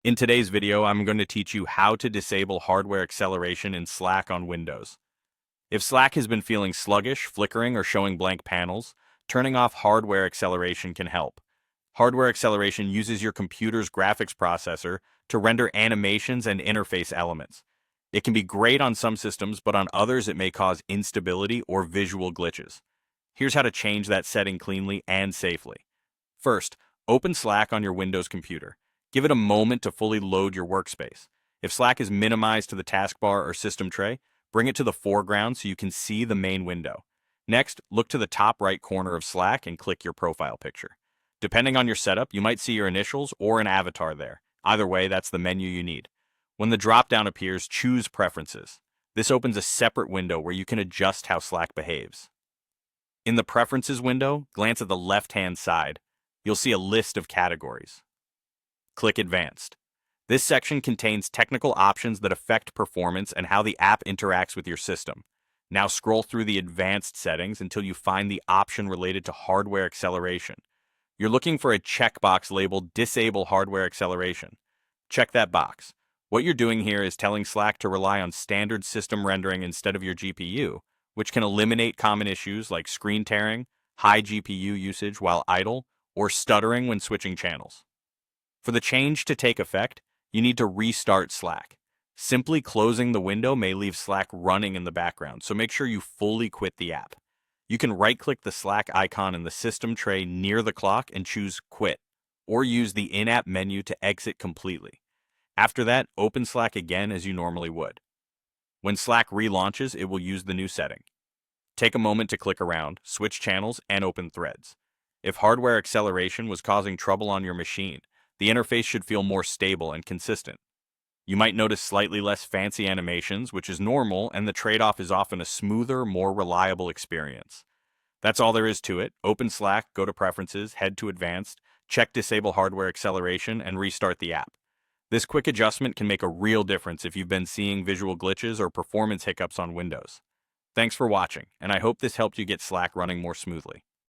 In today's video, I'm going to teach you how to disable hardware acceleration in Slack on Windows. If Slack has been feeling sluggish, flickering, or showing blank panels, turning off hardware acceleration can help. Hardware acceleration uses your computer's graphics processor to render animations and interface elements. It can be great on some systems, but on others it may cause instability or visual glitches. Here's how to change that setting cleanly and safely. First, open Slack on your Windows computer. Give it a moment to fully load your workspace. If Slack is minimized to the taskbar or system tray, bring it to the foreground so you can see the main window. Next, look to the top right corner of Slack and click your profile picture. Depending on your setup, you might see your initials or an avatar there. Either way, that's the menu you need. When the drop-down appears, choose Preferences. This opens a separate window where you can adjust how Slack behaves. In the Preferences window, glance at the left-hand side. You'll see a list of categories. Click Advanced. This section contains technical options that affect performance and how the app interacts with your system. Now scroll through the advanced settings until you find the option related to hardware acceleration. You're looking for a checkbox labeled Disable Hardware Acceleration. Check that box. What you're doing here is telling Slack to rely on standard system rendering instead of your GPU, which can eliminate common issues like screen tearing, high GPU usage while idle, or stuttering when switching channels. For the change to take effect, you need to restart Slack. Simply closing the window may leave Slack running in the background, so make sure you fully quit the app. You can right-click the Slack icon in the system tray near the clock and choose Quit, or use the in-app menu to exit completely. After that, open Slack again as you normally would. When Slack relaunches, it will use the new setting. Take a moment to click around, switch channels, and open threads. If hardware acceleration was causing trouble on your machine, the interface should feel more stable and consistent. You might notice slightly less fancy animations, which is normal, and the trade-off is often a smoother, more reliable experience. That's all there is to it. Open Slack, go to Preferences, head to Advanced, check Disable Hardware Acceleration, and restart the app. This quick adjustment can make a real difference if you've been seeing visual glitches or performance hiccups on Windows. Thanks for watching, and I hope this helped you get Slack running more smoothly.